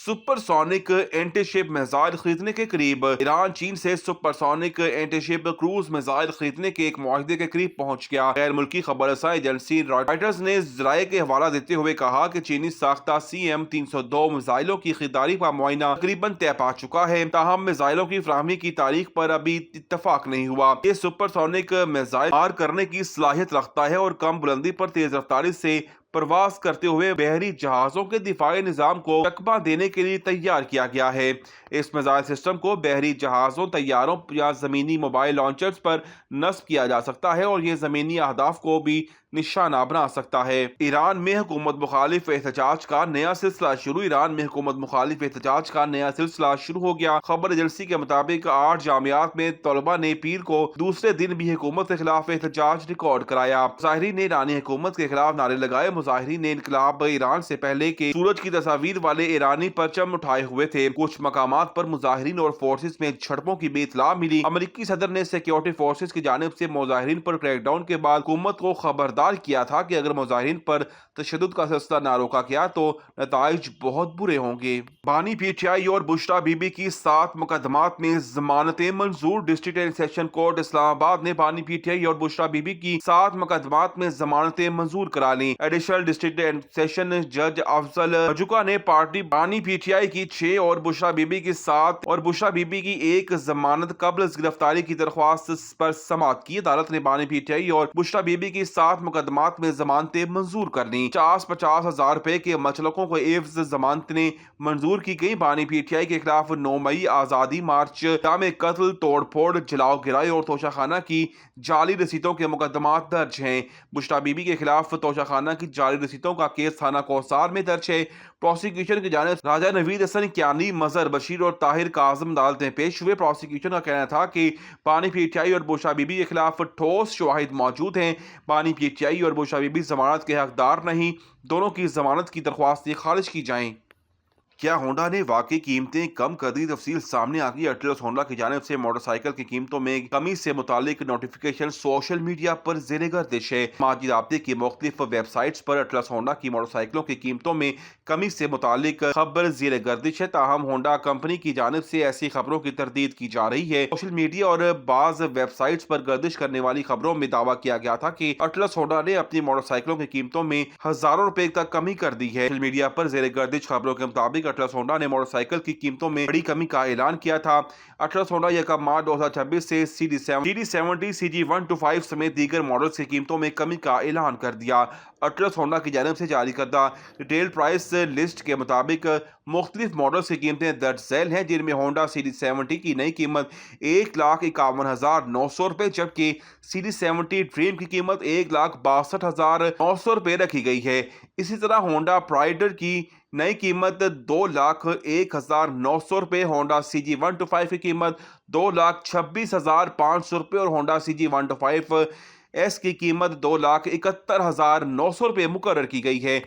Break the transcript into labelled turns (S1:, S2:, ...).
S1: Super sonic anti ship missile खरीदने के करीब। ईरान चीन से super sonic anti ship cruise missile खरीदने के एक मुआहदे के करीब पहुंच गया। गैर मुल्की खबर एजेंसी रॉयटर्स ने जराये के हवाला देते हुए कहा कि चीनी साख्ता CM-302 मिसाइलों की खरीदारी का मुआयना तकरीबन तय पा चुका है। ताहम मिसाइलों की फराहमी की तारीख पर अभी इत्तफाक नहीं हुआ। ये सुपर सोनिक मिसाइल पार करने की सलाहियत रखता है और कम बुलंदी पर तेज रफ्तारी से प्रवास करते हुए बहरी जहाजों के दिफाई निजाम को चकमा देने के लिए तैयार किया गया है। इस मिसाइल सिस्टम को बहरी जहाजों, तैयारों या जमीनी मोबाइल लॉन्चर्स पर नस्ब किया जा सकता है और ये जमीनी अहदाफ को भी निशाना बना सकता है। ईरान में हुकूमत मुखालिफ एहतजाज का नया सिलसिला शुरू। ईरान में हुकूमत मुखालिफ एहतजाज का नया सिलसिला शुरू हो गया। खबर एजेंसी के मुताबिक 8 जामियात में तलबा ने पीर को दूसरे दिन भी हुकूमत के खिलाफ एहतजाज रिकॉर्ड कराया। मुजाहिरीन ने ईरानी हुकूमत के खिलाफ नारे लगाए। मुजाहिरीन ने इनकलाब ईरान से पहले के सूरज की तस्वीर वाले ईरानी परचम उठाए हुए थे। कुछ मकामात पर मुजाहिरीन और फोर्सेस में झड़पों की भी इत्तला मिली। अमेरिकी सदर ने सिक्योरिटी फोर्सेस की जानिब से मुजाहिरीन पर क्रैकडाउन के बाद हुकूमत को खबरदार किया था कि अगर मुजाहिरीन पर तशद्दुद का सिलसिला ना रोका गया तो नताइज बहुत बुरे होंगे। बानी PTI और बुशरा बीबी की 7 मुकदमात में जमानतें मंजूर। District and session court Islamabad ने बानी PTI और बुशरा बीबी की 7 मुकदमात में जमानतें मंजूर करा ली। एडिशनल डिस्ट्रिक्ट एंड सेशन जज अफजल मजुका ने पार्टी बानी PTI की 6 और बुशरा बीबी की 7 और बुशरा बीबी की 1 जमानत कब्ल गिरफ्तारी की दरख्वास्त पर समाअत की। अदालत ने बानी PTI और बुशरा बीबी की 7 मुकदमात में जमानतें मंजूर कर ली। 50-50 हजार रुपए के मचलकों को एवज जमानतें मंजूर की गई। बानी PTI के खिलाफ 9 मई आजादी मार्च, इल्जाम कत्ल, तोड़ फोड़, जलाओ गिराई और तोशाखाना की जाली रसीदों के मुकदमात दर्ज हैं। बुशरा बीबी के खिलाफ तोशाखाना की जाली रसीदों का केस थाना कौसार में दर्ज है। प्रोसिक्यूशन की जानिब राजा नवीद हसन कियानी, मजहर बशीर और ताहिर काजम अदालत में पेश हुए। प्रोसिक्यूशन का कहना था कि बानी PTI और बुशरा बीबी के खिलाफ ठोस शवाहिद मौजूद हैं। बानी PTI और बुशरा बीबी जमानत के हकदार नहीं। दोनों की जमानत की दरख्वास्तें खारिज की जाएं। क्या होंडा ने वाकई कीमतें कम कर दी? तफसील सामने आ गई। अटलस होंडा की जानिब से मोटरसाइकिल की कीमतों में कमी से मुतालिक नोटिफिकेशन सोशल मीडिया पर ज़ेरे गर्दिश है। समाजी राब्ते की मुख्तलिफ वेबसाइट्स पर अटलस होंडा की मोटरसाइकिलों की कीमतों में कमी से मुतालिक खबर ज़ेरे गर्दिश है। ताहम होंडा कंपनी की जानिब से ऐसी खबरों की तरदीद की जा रही है। सोशल मीडिया और बाज़ वेबसाइट्स पर गर्दिश करने वाली खबरों में दावा किया गया था कि अटलस होंडा ने अपनी मोटरसाइकिलों की कीमतों में हजारों रुपए तक कमी कर दी है। सोशल मीडिया पर ज़ेरे गर्दिश खबरों के मुताबिक अटलस होंडा ने मोटरसाइकिल की कीमतों में बड़ी कमी का ऐलान किया था। अटलस होंडा 1 मार्च 2026 से CD70, CG125 समेत दीगर मॉडल्स की कीमतों में कमी का ऐलान कर दिया। अटलस होंडा की जानिब से जारी करदा रिटेल प्राइस लिस्ट के मुताबिक मुख्तलिफ मॉडल्स की कीमतें दर्ज झैल हैं, जिनमें होंडा CD70 की नई कीमत 1,51,900 रुपए, जबकि CD70 ड्रीम की कीमत 1,62,900 रुपए रखी गई है। इसी तरह होंडा प्राइडर की नई कीमत 2,01,900 रुपए, होंडा CG125 की कीमत 2,26,500 रुपए और होंडा CG125S की कीमत 2,71,900 रुपए मुकर्रर की गई है।